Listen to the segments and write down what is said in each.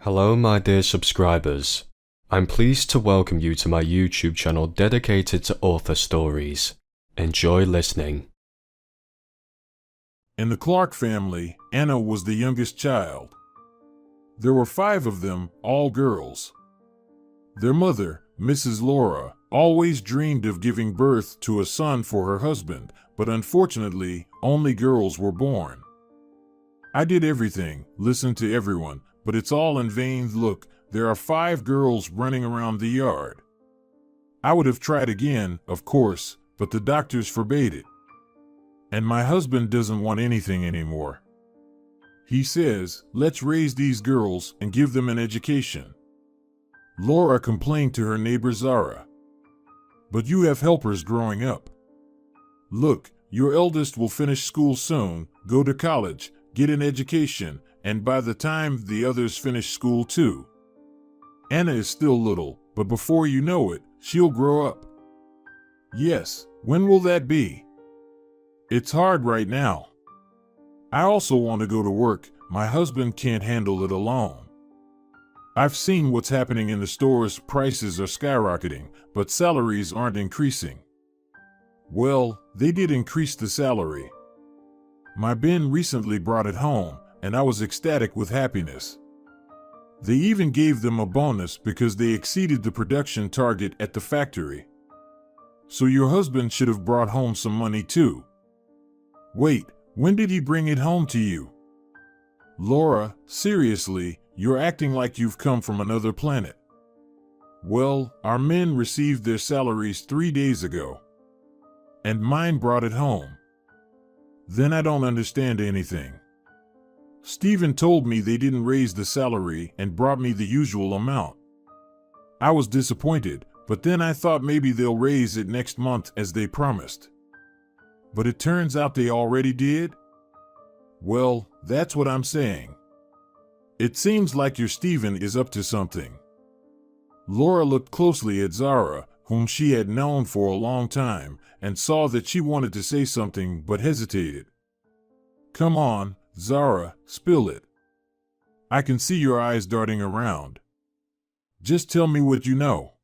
Hello, my dear subscribers. I'm pleased to welcome you to my YouTube channel dedicated to author stories. Enjoy listening. In the Clark family, Anna was the youngest child. There were 5 of them, all girls. Their mother, Mrs. Laura, always dreamed of giving birth to a son for her husband, but unfortunately, only girls were born. I did everything, listened to everyone, but it's all in vain. Look, there are 5 girls running around the yard. I would have tried again, of course, but the doctors forbade it. And my husband doesn't want anything anymore. He says, let's raise these girls and give them an education. Laura complained to her neighbor Zara. But you have helpers growing up. Look, your eldest will finish school soon, go to college, get an education, and by the time the others finish school too. Anna is still little, but before you know it, she'll grow up. Yes, when will that be? It's hard right now. I also want to go to work. My husband can't handle it alone. I've seen what's happening in the stores. Prices are skyrocketing, but salaries aren't increasing. Well, they did increase the salary. My Ben recently brought it home, and I was ecstatic with happiness. They even gave them a bonus because they exceeded the production target at the factory. So your husband should have brought home some money too. Wait, when did he bring it home to you? Laura, seriously, you're acting like you've come from another planet. Well, our men received their salaries 3 days ago. And mine brought it home. Then I don't understand anything. Stephen told me they didn't raise the salary and brought me the usual amount. I was disappointed, but then I thought maybe they'll raise it next month as they promised. But it turns out they already did? Well, that's what I'm saying. It seems like your Stephen is up to something. Laura looked closely at Zara, whom she had known for a long time, and saw that she wanted to say something but hesitated. Come on, Zara, spill it. I can see your eyes darting around. Just tell me what you know.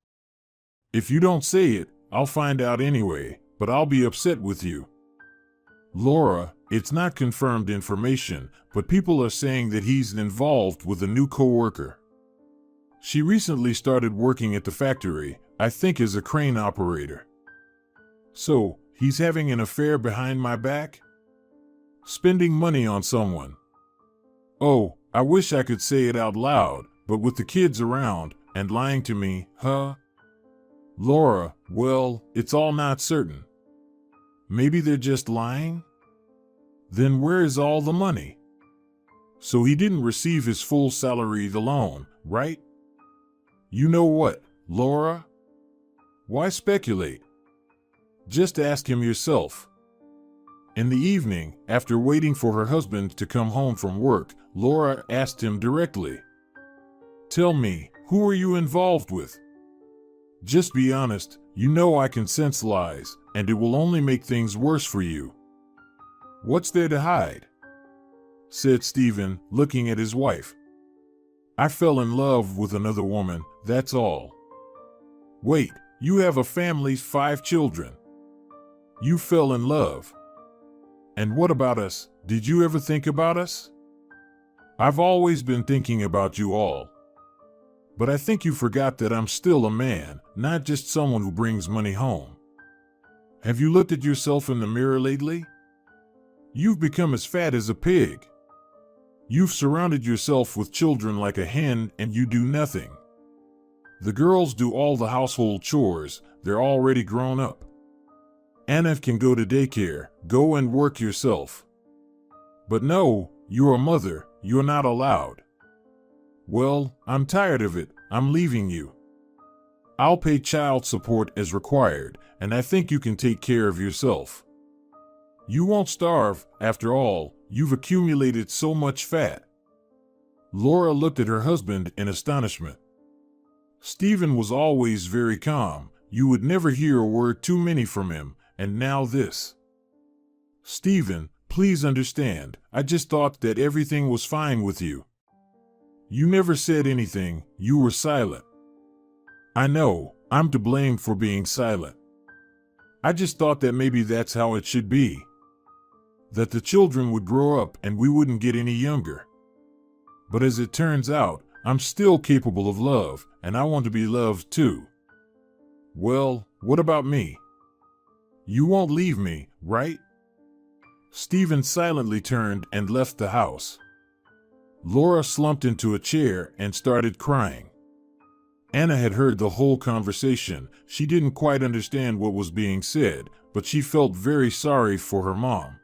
If you don't say it, I'll find out anyway, but I'll be upset with you. Laura, it's not confirmed information, but people are saying that he's involved with a new coworker. She recently started working at the factory, I think as a crane operator. So, he's having an affair behind my back? Spending money on someone. Oh, I wish I could say it out loud, but with the kids around, and lying to me, huh? Laura, well, it's all not certain. Maybe they're just lying? Then where is all the money? So he didn't receive his full salary alone, right? You know what, Laura? Why speculate? Just ask him yourself. In the evening, after waiting for her husband to come home from work, Laura asked him directly. Tell me, who are you involved with? Just be honest, you know I can sense lies, and it will only make things worse for you. What's there to hide? Said Stephen, looking at his wife. I fell in love with another woman, that's all. Wait, you have a family, 5 children. You fell in love. And what about us? Did you ever think about us? I've always been thinking about you all. But I think you forgot that I'm still a man, not just someone who brings money home. Have you looked at yourself in the mirror lately? You've become as fat as a pig. You've surrounded yourself with children like a hen and you do nothing. The girls do all the household chores, they're already grown up. Anna can go to daycare, go and work yourself. But no, you're a mother, you're not allowed. Well, I'm tired of it, I'm leaving you. I'll pay child support as required, and I think you can take care of yourself. You won't starve, after all, you've accumulated so much fat. Laura looked at her husband in astonishment. Stephen was always very calm, you would never hear a word too many from him, and now this. Stephen, please understand, I just thought that everything was fine with you. You never said anything, you were silent. I know, I'm to blame for being silent. I just thought that maybe that's how it should be. That the children would grow up and we wouldn't get any younger. But as it turns out, I'm still capable of love, and I want to be loved too. Well, what about me? You won't leave me, right? Stephen silently turned and left the house. Laura slumped into a chair and started crying. Anna had heard the whole conversation. She didn't quite understand what was being said, but she felt very sorry for her mom.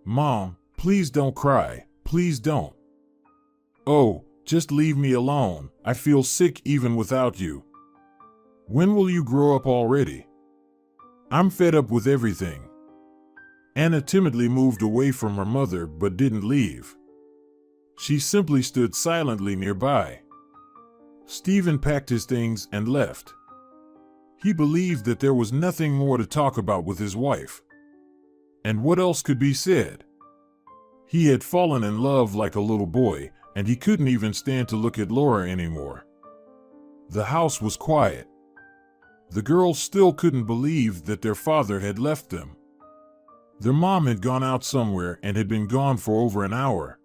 Mom, please don't cry. Please don't. Oh, just leave me alone. I feel sick even without you. When will you grow up already? I'm fed up with everything. Anna timidly moved away from her mother but didn't leave. She simply stood silently nearby. Stephen packed his things and left. He believed that there was nothing more to talk about with his wife. And what else could be said? He had fallen in love like a little boy, and he couldn't even stand to look at Laura anymore. The house was quiet. The girls still couldn't believe that their father had left them. Their mom had gone out somewhere and had been gone for over an hour.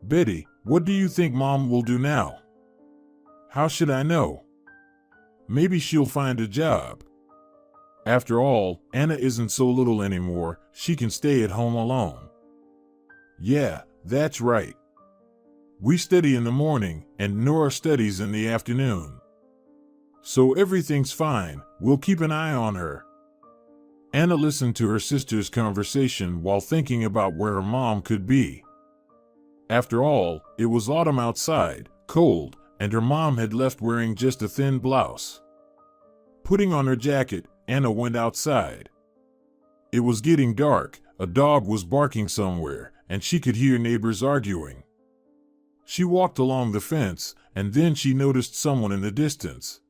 Betty, what do you think Mom will do now? How should I know? Maybe she'll find a job. After all, Anna isn't so little anymore, she can stay at home alone. Yeah, that's right. We study in the morning, and Nora studies in the afternoon. So everything's fine, we'll keep an eye on her. Anna listened to her sister's conversation while thinking about where her mom could be. After all, it was autumn outside, cold, and her mom had left wearing just a thin blouse. Putting on her jacket, Anna went outside. It was getting dark, a dog was barking somewhere, and she could hear neighbors arguing. She walked along the fence, and then she noticed someone in the distance.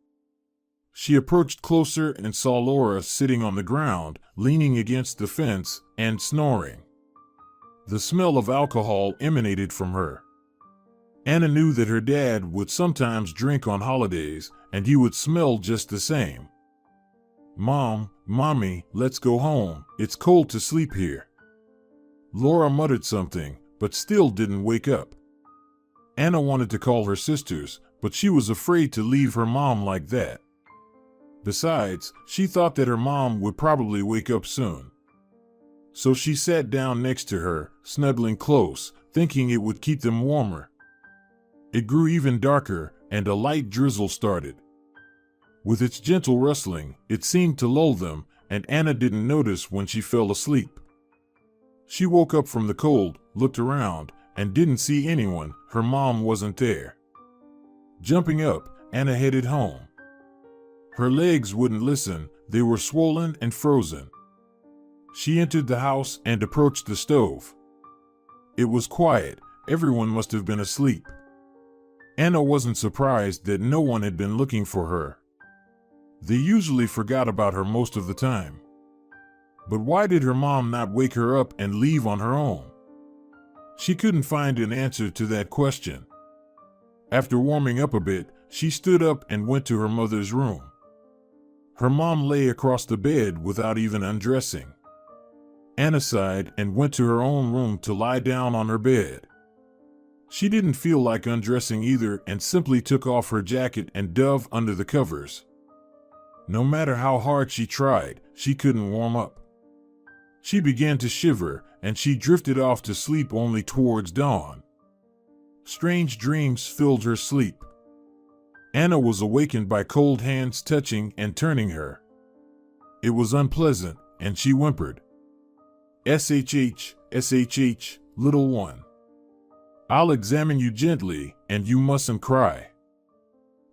She approached closer and saw Laura sitting on the ground, leaning against the fence, and snoring. The smell of alcohol emanated from her. Anna knew that her dad would sometimes drink on holidays, and he would smell just the same. Mommy, let's go home. It's cold to sleep here. Laura muttered something, but still didn't wake up. Anna wanted to call her sisters, but she was afraid to leave her mom like that. Besides, she thought that her mom would probably wake up soon. So she sat down next to her, snuggling close, thinking it would keep them warmer. It grew even darker, and a light drizzle started. With its gentle rustling, it seemed to lull them, and Anna didn't notice when she fell asleep. She woke up from the cold, looked around, and didn't see anyone. Her mom wasn't there. Jumping up, Anna headed home. Her legs wouldn't listen, they were swollen and frozen. She entered the house and approached the stove. It was quiet, everyone must have been asleep. Anna wasn't surprised that no one had been looking for her. They usually forgot about her most of the time. But why did her mom not wake her up and leave on her own? She couldn't find an answer to that question. After warming up a bit, she stood up and went to her mother's room. Her mom lay across the bed without even undressing. Anna sighed and went to her own room to lie down on her bed. She didn't feel like undressing either and simply took off her jacket and dove under the covers. No matter how hard she tried, she couldn't warm up. She began to shiver, and she drifted off to sleep only towards dawn. Strange dreams filled her sleep. Anna was awakened by cold hands touching and turning her. It was unpleasant, and she whimpered. SHH, SHH, little one. I'll examine you gently, and you mustn't cry.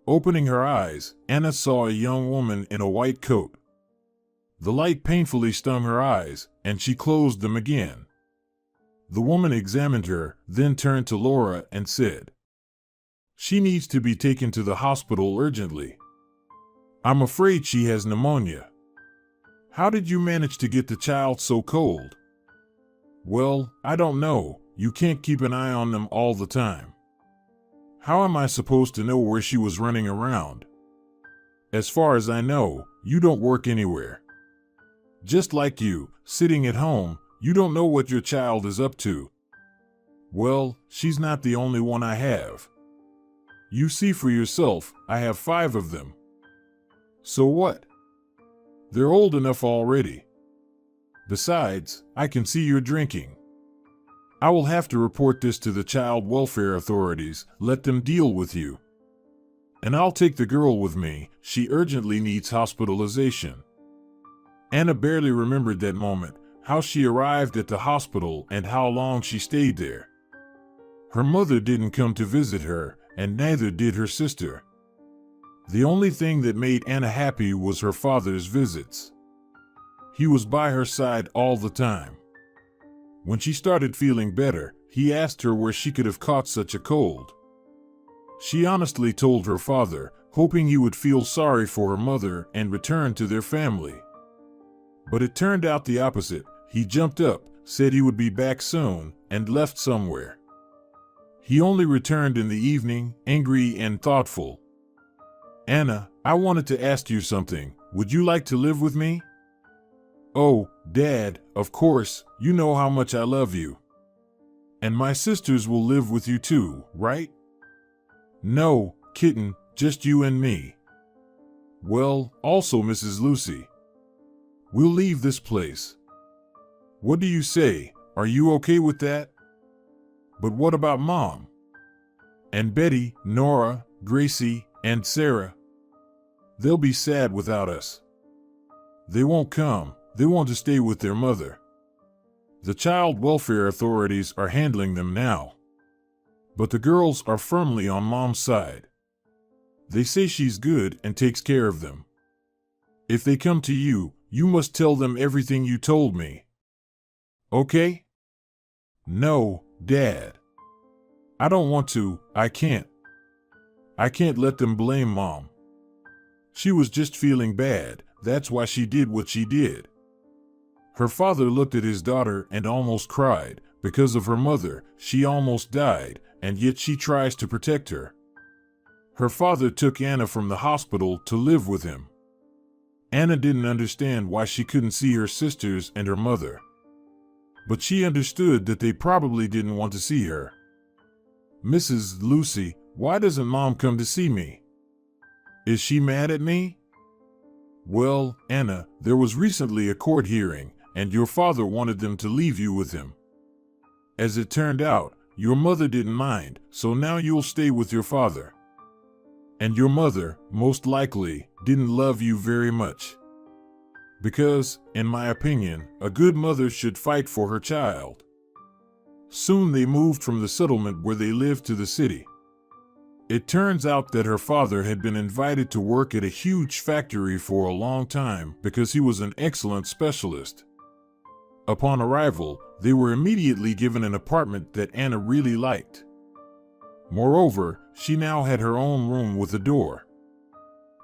Opening her eyes, Anna saw a young woman in a white coat. The light painfully stung her eyes, and she closed them again. The woman examined her, then turned to Laura and said, "She needs to be taken to the hospital urgently. I'm afraid she has pneumonia. How did you manage to get the child so cold?" "Well, I don't know. You can't keep an eye on them all the time." How am I supposed to know where she was running around? As far as I know, you don't work anywhere. Just like you, sitting at home, you don't know what your child is up to. Well, she's not the only one I have. You see for yourself, I have 5 of them. So what? They're old enough already. Besides, I can see you're drinking. I will have to report this to the child welfare authorities, let them deal with you. And I'll take the girl with me, she urgently needs hospitalization. Anna barely remembered that moment, how she arrived at the hospital and how long she stayed there. Her mother didn't come to visit her, and neither did her sister. The only thing that made Anna happy was her father's visits. He was by her side all the time. When she started feeling better, he asked her where she could have caught such a cold. She honestly told her father, hoping he would feel sorry for her mother and return to their family. But it turned out the opposite. He jumped up, said he would be back soon, and left somewhere. He only returned in the evening, angry and thoughtful. Anna, I wanted to ask you something. Would you like to live with me? Oh, Dad, of course, you know how much I love you. And my sisters will live with you too, right? No, kitten, just you and me. Well, also Mrs. Lucy. We'll leave this place. What do you say? Are you okay with that? But what about Mom? And Betty, Nora, Gracie, and Sarah? They'll be sad without us. They won't come. They want to stay with their mother. The child welfare authorities are handling them now. But the girls are firmly on Mom's side. They say she's good and takes care of them. If they come to you, you must tell them everything you told me. Okay? No, Dad. I don't want to, I can't. I can't let them blame Mom. She was just feeling bad, that's why she did what she did. Her father looked at his daughter and almost cried. Because of her mother, she almost died, and yet she tries to protect her. Her father took Anna from the hospital to live with him. Anna didn't understand why she couldn't see her sisters and her mother. But she understood that they probably didn't want to see her. Mrs. Lucy, why doesn't Mom come to see me? Is she mad at me? Well, Anna, there was recently a court hearing, and your father wanted them to leave you with him. As it turned out, your mother didn't mind, so now you'll stay with your father. And your mother, most likely, didn't love you very much. Because, in my opinion, a good mother should fight for her child. Soon they moved from the settlement where they lived to the city. It turns out that her father had been invited to work at a huge factory for a long time because he was an excellent specialist. Upon arrival, they were immediately given an apartment that Anna really liked. Moreover, she now had her own room with a door.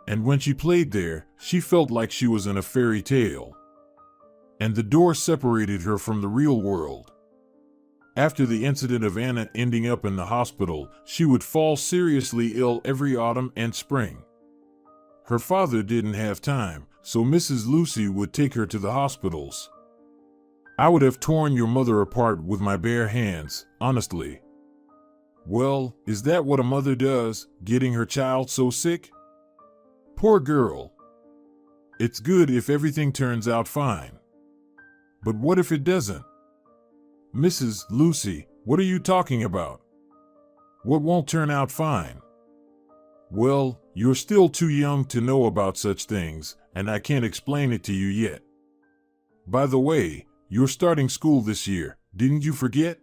And when she played there, she felt like she was in a fairy tale. And the door separated her from the real world. After the incident of Anna ending up in the hospital, she would fall seriously ill every autumn and spring. Her father didn't have time, so Mrs. Lucy would take her to the hospitals. I would have torn your mother apart with my bare hands, honestly. Well, is that what a mother does, getting her child so sick? Poor girl. It's good if everything turns out fine. But what if it doesn't? Mrs. Lucy, what are you talking about? What won't turn out fine? Well, you're still too young to know about such things, and I can't explain it to you yet. By the way, you're starting school this year, didn't you forget?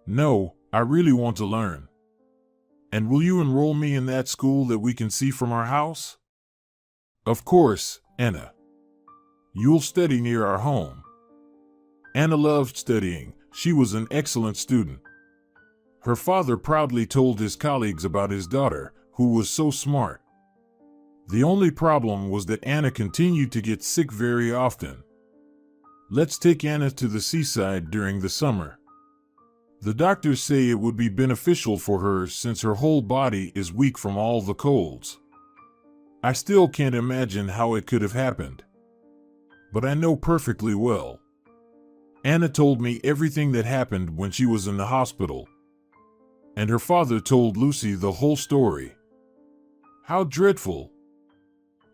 No, I really want to learn. And will you enroll me in that school that we can see from our house? Of course, Anna. You'll study near our home. Anna loved studying. She was an excellent student. Her father proudly told his colleagues about his daughter, who was so smart. The only problem was that Anna continued to get sick very often. Let's take Anna to the seaside during the summer. The doctors say it would be beneficial for her since her whole body is weak from all the colds. I still can't imagine how it could have happened. But I know perfectly well. Anna told me everything that happened when she was in the hospital. And her father told Lucy the whole story. How dreadful.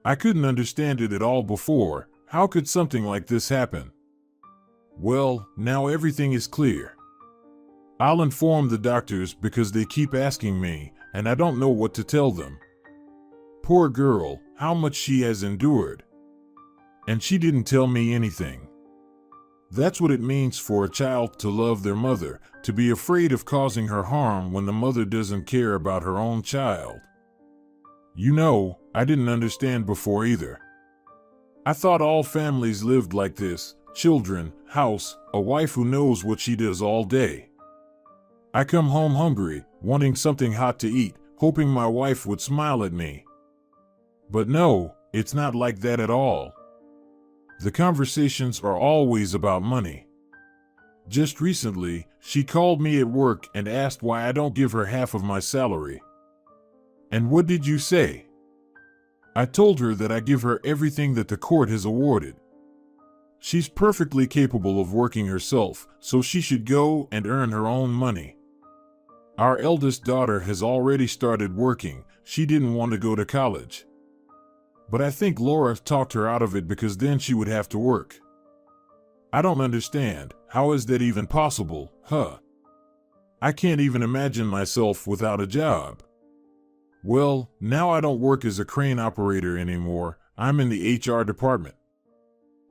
I couldn't understand it at all before. How could something like this happen? Well, now everything is clear. I'll inform the doctors because they keep asking me, and I don't know what to tell them. Poor girl, how much she has endured. And she didn't tell me anything. That's what it means for a child to love their mother, to be afraid of causing her harm when the mother doesn't care about her own child. You know, I didn't understand before either. I thought all families lived like this: children, house, a wife who knows what she does all day. I come home hungry, wanting something hot to eat, hoping my wife would smile at me. But no, it's not like that at all. The conversations are always about money. Just recently, she called me at work and asked why I don't give her half of my salary. And what did you say? I told her that I give her everything that the court has awarded. She's perfectly capable of working herself, so she should go and earn her own money. Our eldest daughter has already started working. She didn't want to go to college. But I think Laura talked her out of it because then she would have to work. I don't understand. How is that even possible, huh? I can't even imagine myself without a job. Well, now I don't work as a crane operator anymore. I'm in the HR department.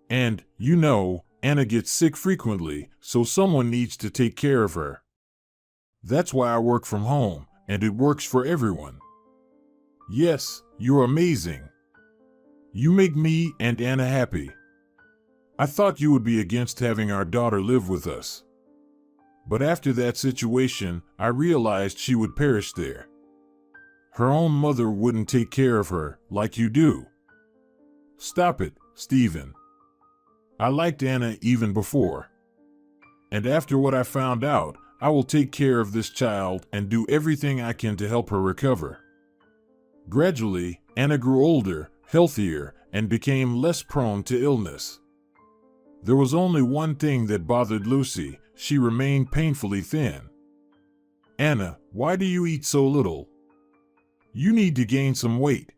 And, you know, Anna gets sick frequently, so someone needs to take care of her. That's why I work from home, and it works for everyone. Yes, you're amazing. You make me and Anna happy. I thought you would be against having our daughter live with us. But after that situation, I realized she would perish there. Her own mother wouldn't take care of her like you do. Stop it, Stephen. I liked Anna even before. And after what I found out, I will take care of this child and do everything I can to help her recover. Gradually, Anna grew older, healthier, and became less prone to illness. There was only one thing that bothered Lucy: she remained painfully thin. Anna, why do you eat so little? You need to gain some weight.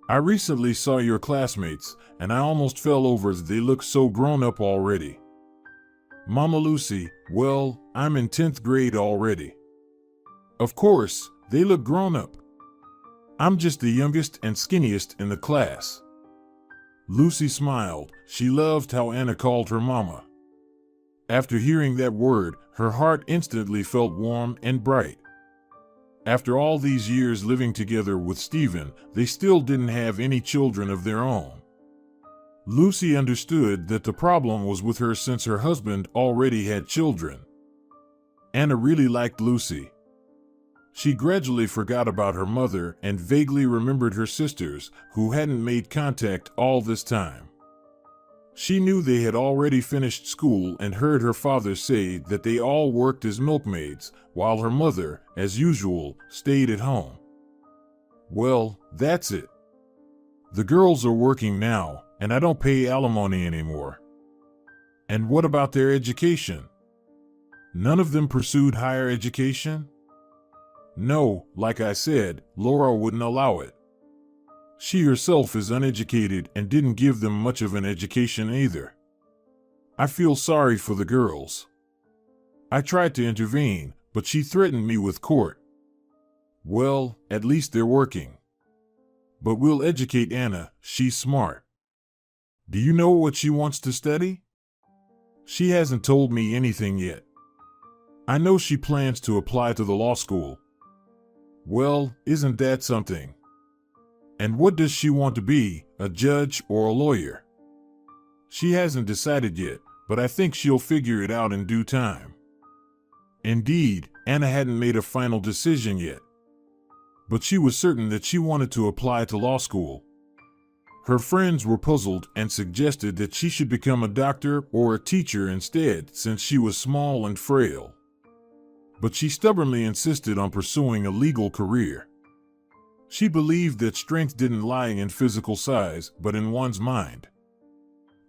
I recently saw your classmates, and I almost fell over as they look so grown up already. Mama Lucy, well, I'm in 10th grade already. Of course, they look grown up. I'm just the youngest and skinniest in the class. Lucy smiled. She loved how Anna called her mama. After hearing that word, her heart instantly felt warm and bright. After all these years living together with Stephen, they still didn't have any children of their own. Lucy understood that the problem was with her since her husband already had children. Anna really liked Lucy. She gradually forgot about her mother and vaguely remembered her sisters, who hadn't made contact all this time. She knew they had already finished school and heard her father say that they all worked as milkmaids, while her mother, as usual, stayed at home. Well, that's it. The girls are working now, and I don't pay alimony anymore. And what about their education? None of them pursued higher education? No, like I said, Laura wouldn't allow it. She herself is uneducated and didn't give them much of an education either. I feel sorry for the girls. I tried to intervene, but she threatened me with court. Well, at least they're working. But we'll educate Anna, she's smart. Do you know what she wants to study? She hasn't told me anything yet. I know she plans to apply to the law school. Well, isn't that something? And what does she want to be, a judge or a lawyer? She hasn't decided yet, but I think she'll figure it out in due time. Indeed, Anna hadn't made a final decision yet. But she was certain that she wanted to apply to law school. Her friends were puzzled and suggested that she should become a doctor or a teacher instead, since she was small and frail. but she stubbornly insisted on pursuing a legal career. She believed that strength didn't lie in physical size, but in one's mind.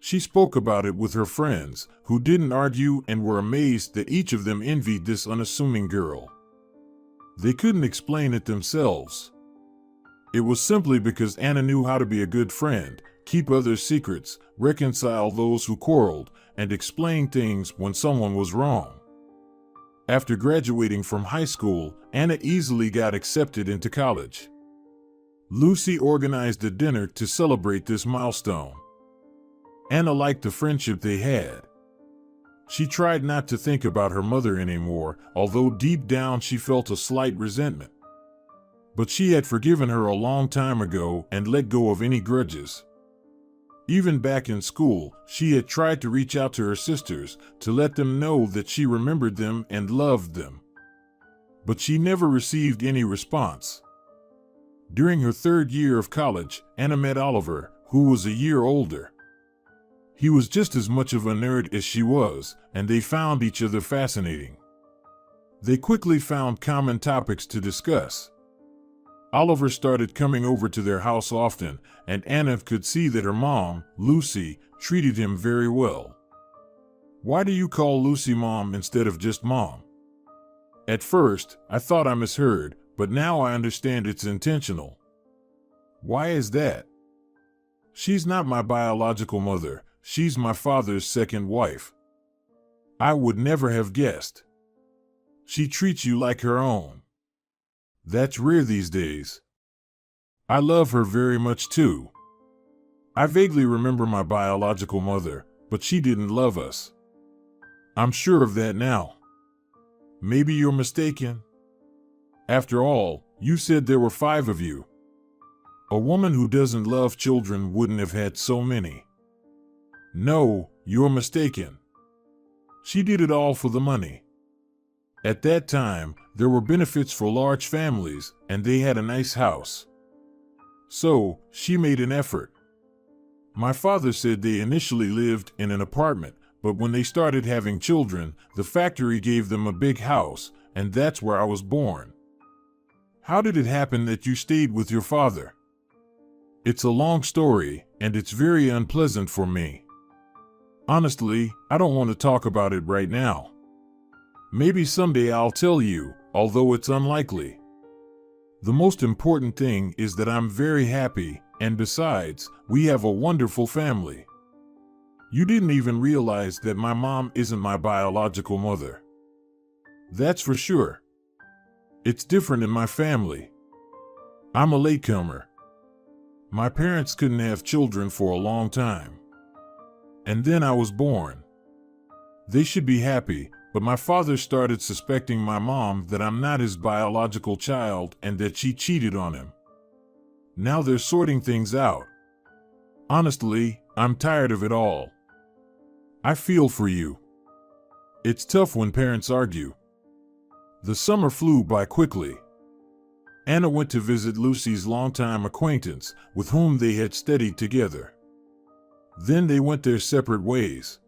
She spoke about it with her friends, who didn't argue and were amazed that each of them envied this unassuming girl. They couldn't explain it themselves. It was simply because Anna knew how to be a good friend, keep others' secrets, reconcile those who quarreled, and explain things when someone was wrong. After graduating from high school, Anna easily got accepted into college. Lucy organized a dinner to celebrate this milestone. Anna liked the friendship they had. She tried not to think about her mother anymore, although deep down she felt a slight resentment. But she had forgiven her a long time ago and let go of any grudges. Even back in school, she had tried to reach out to her sisters to let them know that she remembered them and loved them. But she never received any response. During her third year of college, Anna met Oliver, who was a year older. He was just as much of a nerd as she was, and they found each other fascinating. They quickly found common topics to discuss. Oliver started coming over to their house often, and Anna could see that her mom, Lucy, treated him very well. "Why do you call Lucy Mom instead of just Mom?" "At first, I thought I misheard, but now I understand it's intentional." "Why is that?" "She's not my biological mother. She's my father's second wife." "I would never have guessed." "She treats you like her own." "That's rare these days." "I love her very much too. I vaguely remember my biological mother, but she didn't love us." "I'm sure of that now." "Maybe you're mistaken. After all, you said there were 5 of you. A woman who doesn't love children wouldn't have had so many." "No, you're mistaken. She did it all for the money. At that time, there were benefits for large families, and they had a nice house. So, she made an effort. My father said they initially lived in an apartment, but when they started having children, the factory gave them a big house, and that's where I was born." "How did it happen that you stayed with your father?" "It's a long story, and it's very unpleasant for me. Honestly, I don't want to talk about it right now. Maybe someday I'll tell you, although it's unlikely. The most important thing is that I'm very happy, and besides, we have a wonderful family. You didn't even realize that my mom isn't my biological mother." "That's for sure. It's different in my family. I'm a latecomer. My parents couldn't have children for a long time. And then I was born. They should be happy, but my father started suspecting my mom that I'm not his biological child and that she cheated on him. Now they're sorting things out. Honestly, I'm tired of it all. I feel for you. It's tough when parents argue." The summer flew by quickly. Anna went to visit Lucy's longtime acquaintance, with whom they had studied together. Then they went their separate ways.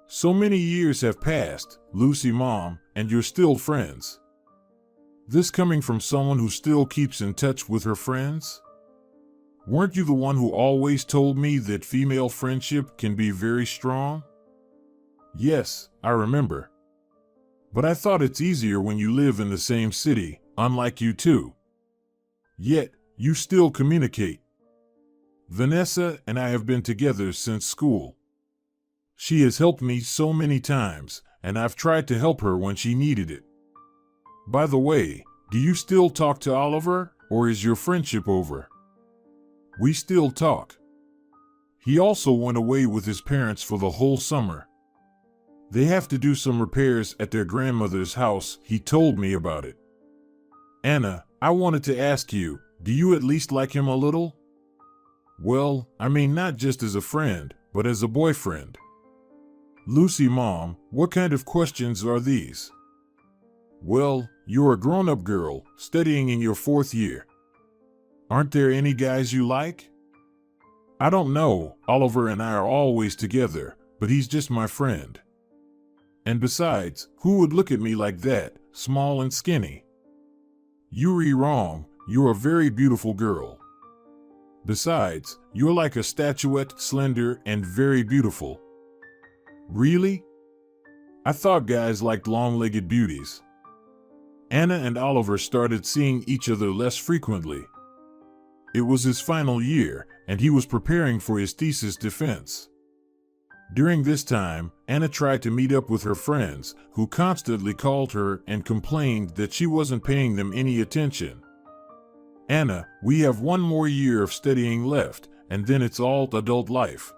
"So many years have passed, Lucy Mom, and you're still friends." This coming from someone who still keeps in touch with her friends? "Weren't you the one who always told me that female friendship can be very strong?" "Yes, I remember. But I thought it's easier when you live in the same city, unlike you two. Yet, you still communicate. Vanessa and I have been together since school. She has helped me so many times, and I've tried to help her when she needed it. By the way, do you still talk to Oliver, or is your friendship over?" "We still talk. He also went away with his parents for the whole summer. They have to do some repairs at their grandmother's house. He told me about it." "Anna, I wanted to ask you, do you at least like him a little?" "Well, I mean not just as a friend, but as a boyfriend." "Lucy Mom, what kind of questions are these?" "Well, you're a grown-up girl, studying in your 4th year. Aren't there any guys you like?" "I don't know, Oliver and I are always together, but he's just my friend." And besides, who would look at me like that, small and skinny? You're wrong, you're a very beautiful girl. Besides, you're like a statuette, slender and very beautiful. Really? I thought guys liked long-legged beauties. Anna and Oliver started seeing each other less frequently. It was his final year, and he was preparing for his thesis defense. During this time, Anna tried to meet up with her friends, who constantly called her and complained that she wasn't paying them any attention. Anna, we have one more year of studying left, and then it's all adult life.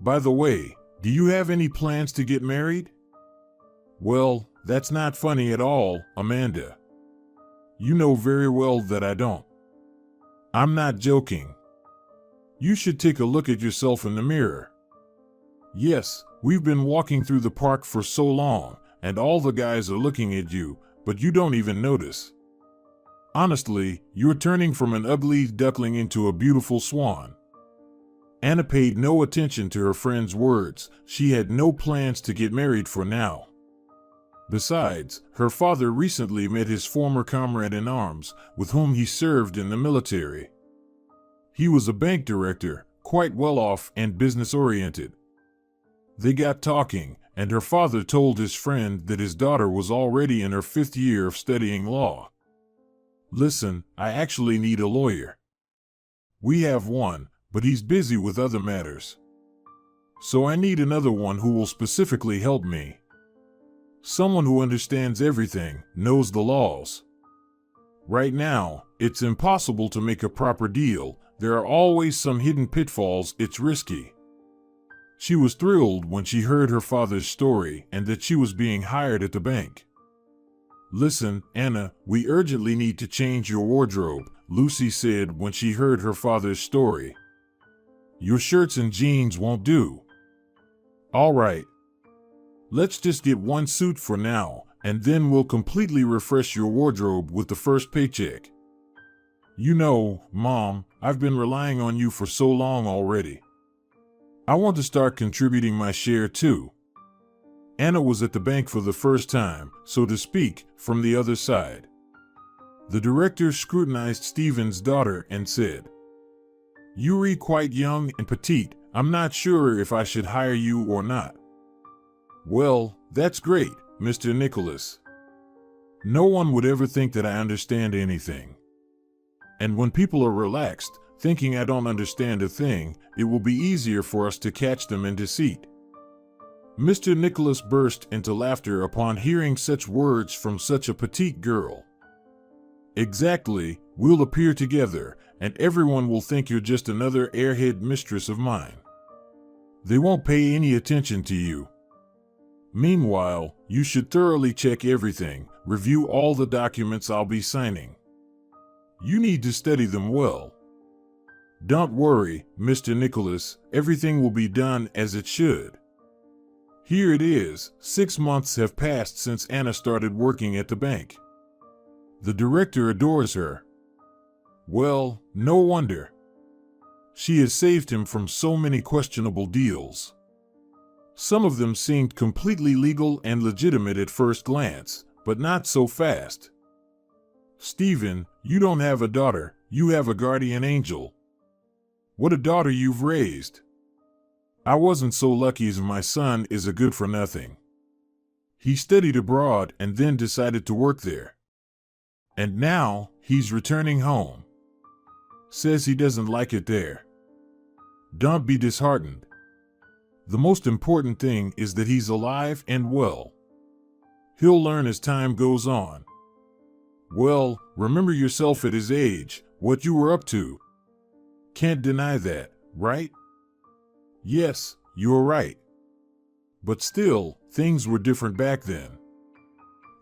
By the way, do you have any plans to get married? Well, that's not funny at all, Amanda. You know very well that I don't. I'm not joking. You should take a look at yourself in the mirror. Yes, we've been walking through the park for so long, and all the guys are looking at you, but you don't even notice. Honestly, you're turning from an ugly duckling into a beautiful swan. Anna paid no attention to her friend's words. She had no plans to get married for now. Besides, her father recently met his former comrade-in-arms, with whom he served in the military. He was a bank director, quite well off and business-oriented. They got talking, and her father told his friend that his daughter was already in her 5th year of studying law. Listen, I actually need a lawyer. We have one, but he's busy with other matters. So I need another one who will specifically help me. Someone who understands everything, knows the laws. Right now, it's impossible to make a proper deal. There are always some hidden pitfalls. It's risky. She was thrilled when she heard her father's story and that she was being hired at the bank. Listen, Anna, we urgently need to change your wardrobe, Lucy said when she heard her father's story. Your shirts and jeans won't do. All right. Let's just get one suit for now, and then we'll completely refresh your wardrobe with the first paycheck. You know, Mom, I've been relying on you for so long already. I want to start contributing my share too. Anna was at the bank for the first time, so to speak, from the other side. The director scrutinized Stephen's daughter and said, "You're quite young and petite. I'm not sure if I should hire you or not." Well, that's great, Mr. Nicholas. No one would ever think that I understand anything. And when people are relaxed, thinking I don't understand a thing, it will be easier for us to catch them in deceit. Mr. Nicholas burst into laughter upon hearing such words from such a petite girl. Exactly, we'll appear together, and everyone will think you're just another airhead mistress of mine. They won't pay any attention to you. Meanwhile, you should thoroughly check everything, review all the documents I'll be signing. You need to study them well. Don't worry, Mr. Nicholas, everything will be done as it should. Here it is, 6 months have passed since Anna started working at the bank. The director adores her. Well, no wonder. She has saved him from so many questionable deals. Some of them seemed completely legal and legitimate at first glance, but not so fast. Stephen, you don't have a daughter, you have a guardian angel. What a daughter you've raised. I wasn't so lucky as my son is a good-for-nothing. He studied abroad and then decided to work there. And now, he's returning home. Says he doesn't like it there. Don't be disheartened. The most important thing is that he's alive and well. He'll learn as time goes on. Well, remember yourself at his age, what you were up to. Can't deny that, right? Yes, you're right. But still, things were different back then.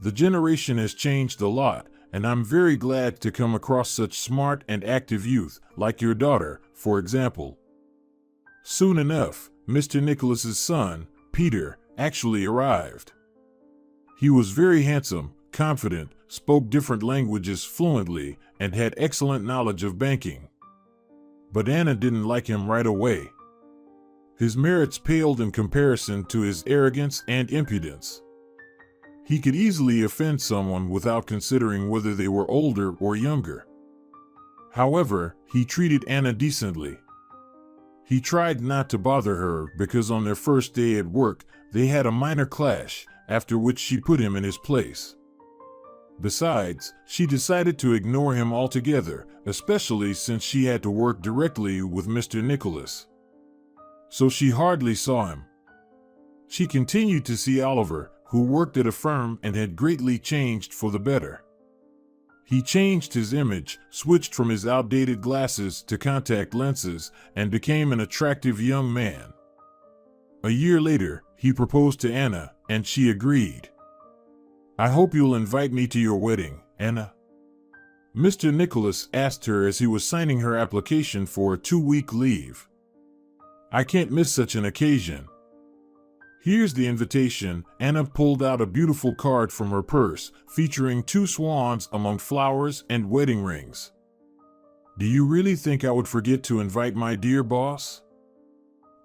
The generation has changed a lot, and I'm very glad to come across such smart and active youth, like your daughter, for example. Soon enough, Mr. Nicholas's son, Peter, actually arrived. He was very handsome, confident, spoke different languages fluently, and had excellent knowledge of banking. But Anna didn't like him right away. His merits paled in comparison to his arrogance and impudence. He could easily offend someone without considering whether they were older or younger. However, he treated Anna decently. He tried not to bother her because on their first day at work, they had a minor clash, after which she put him in his place. Besides, she decided to ignore him altogether, especially since she had to work directly with Mr. Nicholas. So she hardly saw him. She continued to see Oliver, who worked at a firm and had greatly changed for the better. He changed his image, switched from his outdated glasses to contact lenses, and became an attractive young man. A year later, he proposed to Anna, and she agreed. "I hope you'll invite me to your wedding, Anna," Mr. Nicholas asked her as he was signing her application for a 2-week leave. "I can't miss such an occasion." "Here's the invitation." Anna pulled out a beautiful card from her purse, featuring 2 swans among flowers and wedding rings. "Do you really think I would forget to invite my dear boss?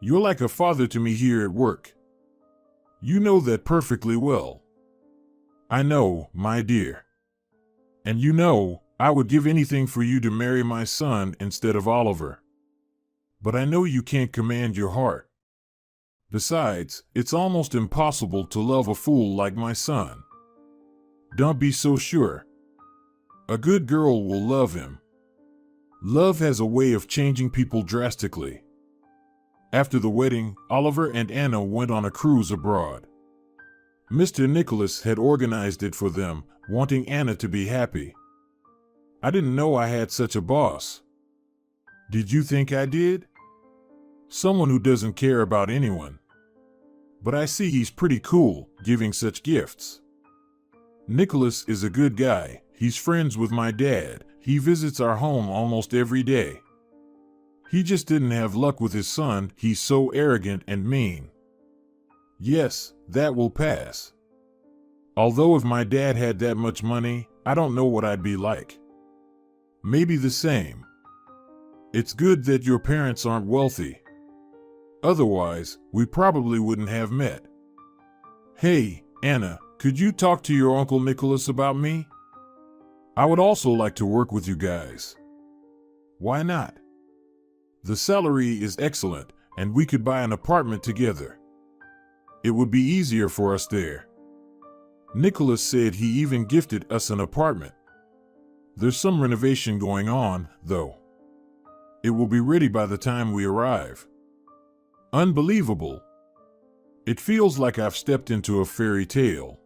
You're like a father to me here at work. You know that perfectly well." "I know, my dear. And you know, I would give anything for you to marry my son instead of Oliver. But I know you can't command your heart. Besides, it's almost impossible to love a fool like my son. Don't be so sure. A good girl will love him. Love has a way of changing people drastically." After the wedding, Oliver and Anna went on a cruise abroad. Mr. Nicholas had organized it for them, wanting Anna to be happy. "I didn't know I had such a boss." "Did you think I did? Someone who doesn't care about anyone. But I see he's pretty cool, giving such gifts. Nicholas is a good guy. He's friends with my dad. He visits our home almost every day. He just didn't have luck with his son. He's so arrogant and mean." "Yes, that will pass. Although if my dad had that much money, I don't know what I'd be like. Maybe the same. It's good that your parents aren't wealthy. Otherwise, we probably wouldn't have met. Hey, Anna, could you talk to your Uncle Nicholas about me? I would also like to work with you guys." "Why not? The salary is excellent, and we could buy an apartment together. It would be easier for us there. Nicholas said he even gifted us an apartment. There's some renovation going on, though. It will be ready by the time we arrive." "Unbelievable. It feels like I've stepped into a fairy tale.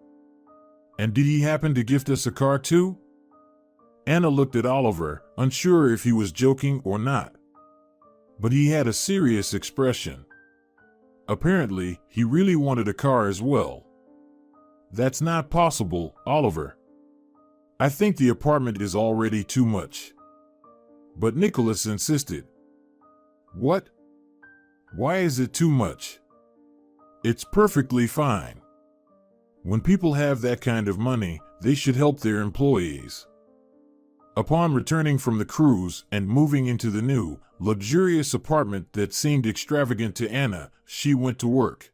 And did he happen to gift us a car too?" Anna looked at Oliver, unsure if he was joking or not. But he had a serious expression. Apparently, he really wanted a car as well. "That's not possible, Oliver. I think the apartment is already too much." But Nicholas insisted. "What? Why is it too much? It's perfectly fine. When people have that kind of money, they should help their employees." Upon returning from the cruise and moving into the new, luxurious apartment that seemed extravagant to Anna, she went to work.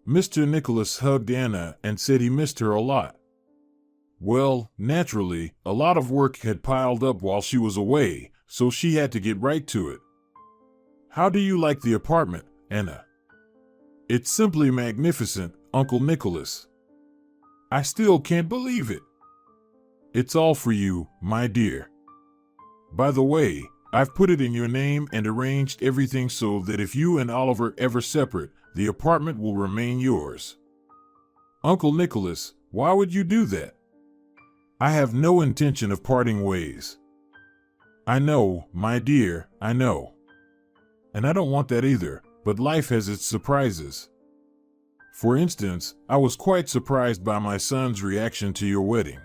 Mr. Nicholas hugged Anna and said he missed her a lot. Well, naturally, a lot of work had piled up while she was away, so she had to get right to it. "How do you like the apartment, Anna?" "It's simply magnificent, Uncle Nicholas. I still can't believe it." "It's all for you, my dear. By the way, I've put it in your name and arranged everything so that if you and Oliver ever separate, the apartment will remain yours." "Uncle Nicholas, why would you do that?" "I have no intention of parting ways." "I know, my dear, I know. And I don't want that either, but life has its surprises. For instance, I was quite surprised by my son's reaction to your wedding.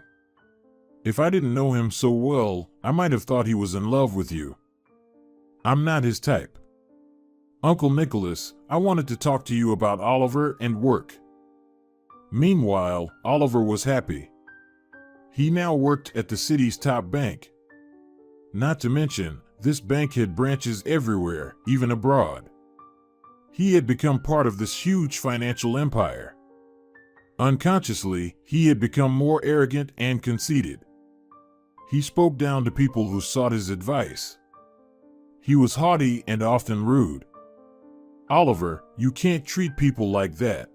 If I didn't know him so well, I might have thought he was in love with you. I'm not his type. Uncle Nicholas, I wanted to talk to you about Oliver and work." Meanwhile, Oliver was happy. He now worked at the city's top bank. Not to mention, this bank had branches everywhere, even abroad. He had become part of this huge financial empire. Unconsciously, he had become more arrogant and conceited. He spoke down to people who sought his advice. He was haughty and often rude. Oliver, you can't treat people like that.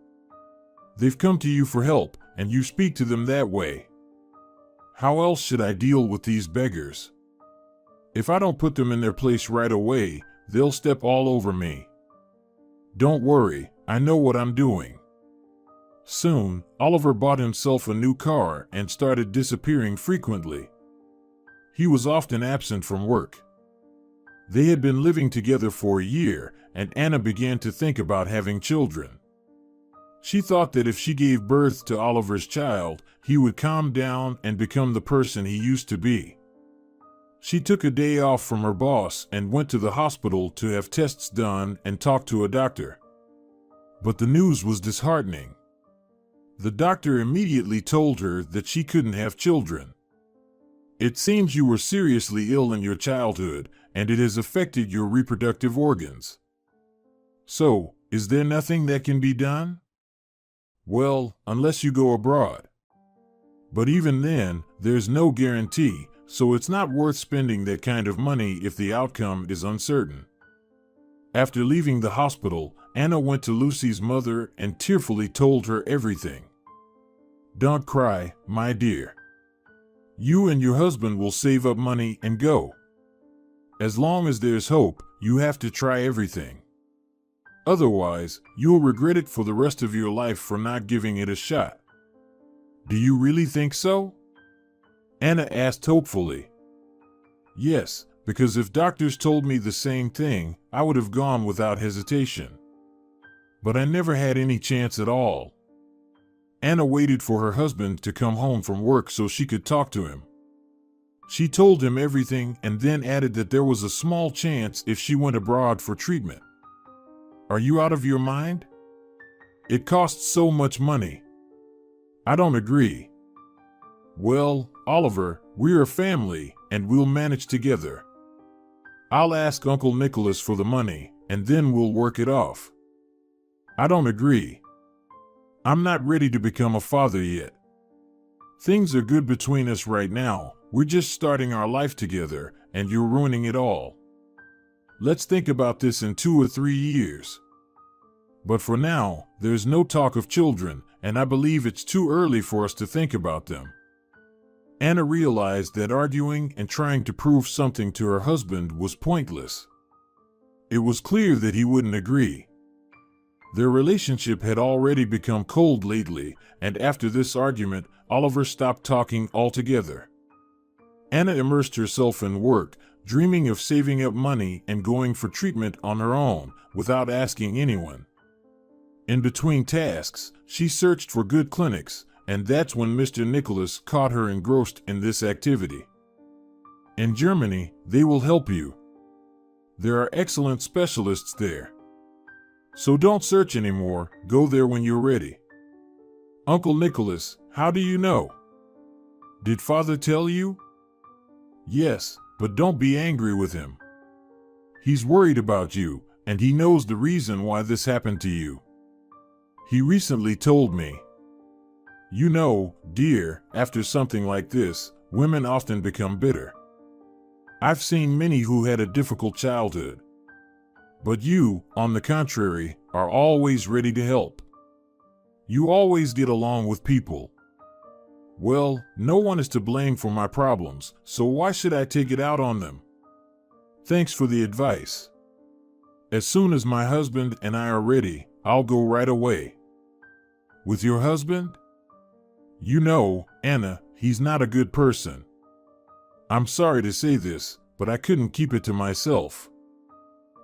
They've come to you for help, and you speak to them that way. How else should I deal with these beggars? If I don't put them in their place right away, they'll step all over me. Don't worry, I know what I'm doing. Soon, Oliver bought himself a new car and started disappearing frequently. He was often absent from work. They had been living together for a year, and Anna began to think about having children. She thought that if she gave birth to Oliver's child, he would calm down and become the person he used to be. She took a day off from her boss and went to the hospital to have tests done and talk to a doctor. But the news was disheartening. The doctor immediately told her that she couldn't have children. It seems you were seriously ill in your childhood, and it has affected your reproductive organs. So, is there nothing that can be done? Well, unless you go abroad. But even then, there's no guarantee, so it's not worth spending that kind of money if the outcome is uncertain. After leaving the hospital, Anna went to Lucy's mother and tearfully told her everything. Don't cry, my dear. You and your husband will save up money and go. As long as there's hope, you have to try everything. Otherwise, you'll regret it for the rest of your life for not giving it a shot. Do you really think so? Anna asked hopefully. Yes, because if doctors told me the same thing, I would have gone without hesitation. But I never had any chance at all. Anna waited for her husband to come home from work so she could talk to him. She told him everything and then added that there was a small chance if she went abroad for treatment. Are you out of your mind? It costs so much money. I don't agree. Well, Oliver, we're a family and we'll manage together. I'll ask Uncle Nicholas for the money and then we'll work it off. I don't agree. I'm not ready to become a father yet. Things are good between us right now. We're just starting our life together and you're ruining it all. Let's think about this in 2 or 3 years. But for now, there's no talk of children, and I believe it's too early for us to think about them. Anna realized that arguing and trying to prove something to her husband was pointless. It was clear that he wouldn't agree. Their relationship had already become cold lately, and after this argument, Oliver stopped talking altogether. Anna immersed herself in work, dreaming of saving up money and going for treatment on her own, without asking anyone. In between tasks, she searched for good clinics, and that's when Mr. Nicholas caught her engrossed in this activity. In Germany, they will help you. There are excellent specialists there. So don't search anymore, go there when you're ready. Uncle Nicholas, how do you know? Did Father tell you? Yes, but don't be angry with him. He's worried about you, and he knows the reason why this happened to you. He recently told me. You know, dear, after something like this, women often become bitter. I've seen many who had a difficult childhood. But you, on the contrary, are always ready to help. You always get along with people. Well, no one is to blame for my problems, so why should I take it out on them? Thanks for the advice. As soon as my husband and I are ready, I'll go right away. With your husband? You know, Anna, he's not a good person. I'm sorry to say this, but I couldn't keep it to myself.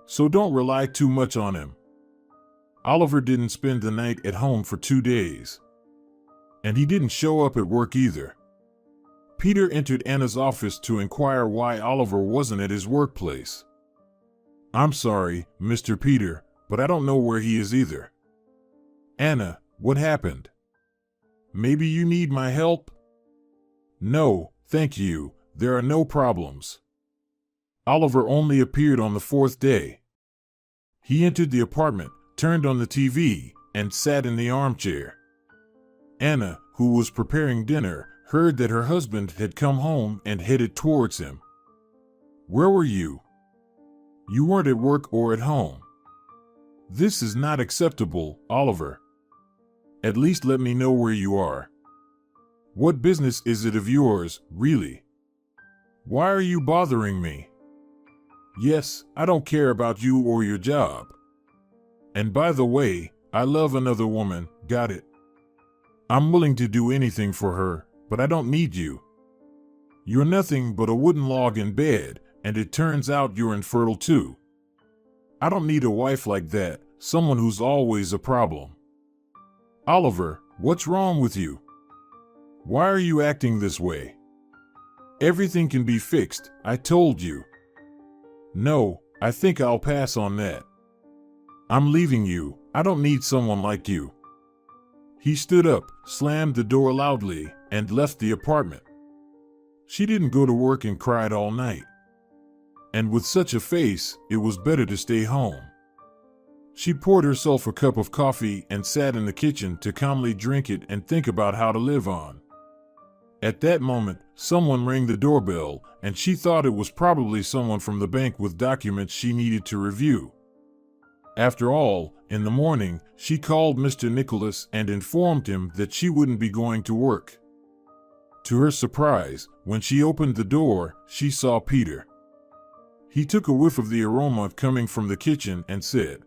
So don't rely too much on him. Oliver didn't spend the night at home for 2 days. And he didn't show up at work either. Peter entered Anna's office to inquire why Oliver wasn't at his workplace. I'm sorry, Mr. Peter, but I don't know where he is either. Anna, what happened? Maybe you need my help? No, thank you, there are no problems. Oliver only appeared on the 4th day. He entered the apartment, turned on the TV, and sat in the armchair. Anna, who was preparing dinner, heard that her husband had come home and headed towards him. "Where were you? You weren't at work or at home. This is not acceptable, Oliver. At least let me know where you are. What business is it of yours, really? Why are you bothering me? Yes, I don't care about you or your job. And by the way, I love another woman, got it? I'm willing to do anything for her, but I don't need you. You're nothing but a wooden log in bed, and it turns out you're infertile too. I don't need a wife like that, someone who's always a problem. Oliver, what's wrong with you? Why are you acting this way? Everything can be fixed, I told you. No, I think I'll pass on that. I'm leaving you, I don't need someone like you." He stood up, slammed the door loudly, and left the apartment. She didn't go to work and cried all night. And with such a face, it was better to stay home. She poured herself a cup of coffee and sat in the kitchen to calmly drink it and think about how to live on. At that moment, someone rang the doorbell, and she thought it was probably someone from the bank with documents she needed to review. After all, in the morning, she called Mr. Nicholas and informed him that she wouldn't be going to work. To her surprise, when she opened the door, she saw Peter. He took a whiff of the aroma coming from the kitchen and said,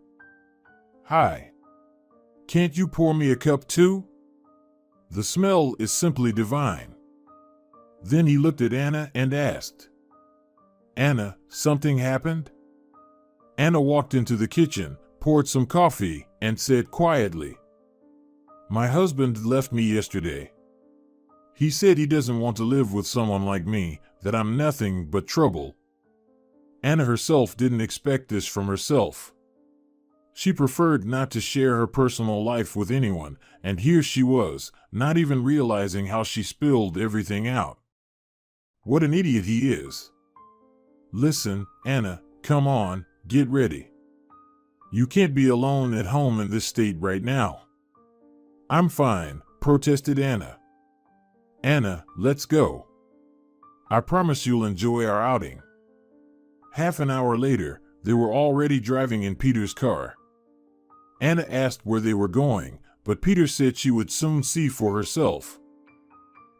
"Hi. Can't you pour me a cup too? The smell is simply divine." Then he looked at Anna and asked, "Anna, something happened?" Anna walked into the kitchen, poured some coffee, and said quietly, "My husband left me yesterday. He said he doesn't want to live with someone like me, that I'm nothing but trouble." Anna herself didn't expect this from herself. She preferred not to share her personal life with anyone, and here she was, not even realizing how she spilled everything out. What an idiot he is. "Listen, Anna, come on, get ready. You can't be alone at home in this state right now." "I'm fine," protested Anna. "Anna, let's go. I promise you'll enjoy our outing." Half an hour later, they were already driving in Peter's car. Anna asked where they were going, but Peter said she would soon see for herself.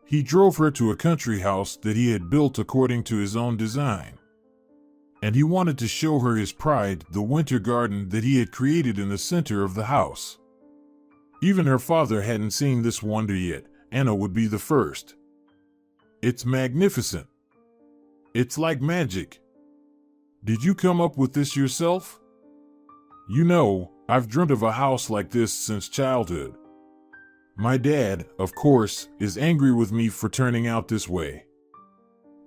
He drove her to a country house that he had built according to his own design. And he wanted to show her his pride, the winter garden that he had created in the center of the house. Even her father hadn't seen this wonder yet. Anna would be the first. "It's magnificent. It's like magic. Did you come up with this yourself?" "You know, I've dreamt of a house like this since childhood. My dad, of course, is angry with me for turning out this way.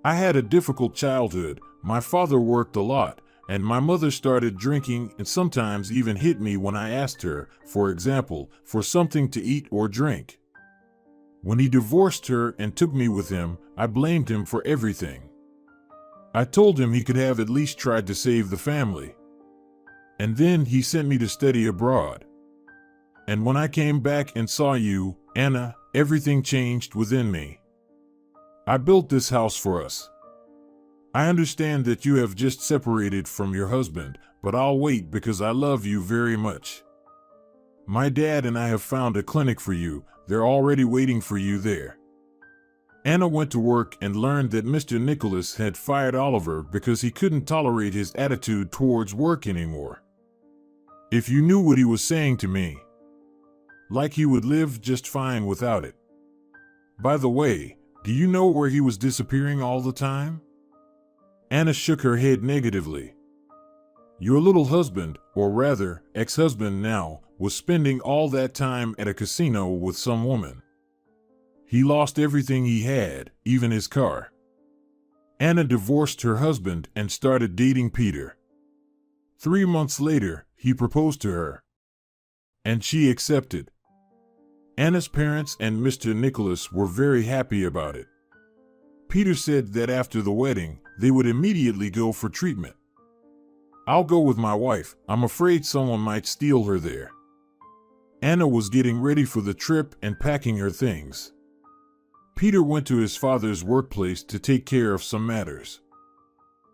I had a difficult childhood. My father worked a lot, and my mother started drinking and sometimes even hit me when I asked her, for example, for something to eat or drink. When he divorced her and took me with him, I blamed him for everything. I told him he could have at least tried to save the family. And then he sent me to study abroad. And when I came back and saw you, Anna, everything changed within me. I built this house for us. I understand that you have just separated from your husband, but I'll wait because I love you very much. My dad and I have found a clinic for you. They're already waiting for you there." Anna went to work and learned that Mr. Nicholas had fired Oliver because he couldn't tolerate his attitude towards work anymore. "If you knew what he was saying to me. Like he would live just fine without it. By the way, do you know where he was disappearing all the time?" Anna shook her head negatively. "Your little husband, or rather, ex-husband now, was spending all that time at a casino with some woman. He lost everything he had, even his car. Anna divorced her husband and started dating Peter. 3 months later, he proposed to her. And she accepted. Anna's parents and Mr. Nicholas were very happy about it. Peter said that after the wedding, they would immediately go for treatment. I'll go with my wife. I'm afraid someone might steal her there. Anna was getting ready for the trip and packing her things. Peter went to his father's workplace to take care of some matters.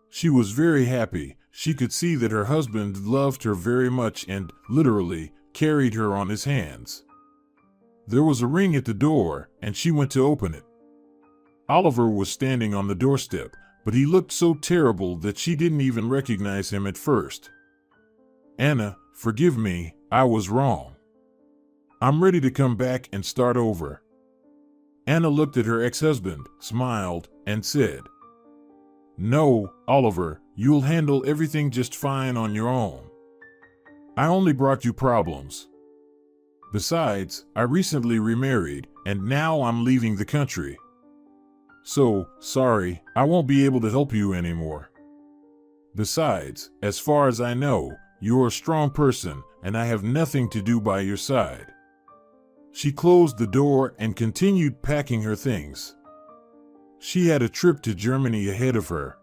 She was very happy. She could see that her husband loved her very much and, literally, carried her on his hands. There was a ring at the door, and she went to open it. Oliver was standing on the doorstep, but he looked so terrible that she didn't even recognize him at first. Anna, forgive me, I was wrong. I'm ready to come back and start over. Anna looked at her ex-husband, smiled, and said, No, Oliver, you'll handle everything just fine on your own. I only brought you problems. Besides, I recently remarried, and now I'm leaving the country. So, sorry, I won't be able to help you anymore. Besides, as far as I know, you're a strong person, and I have nothing to do by your side. She closed the door and continued packing her things. She had a trip to Germany ahead of her,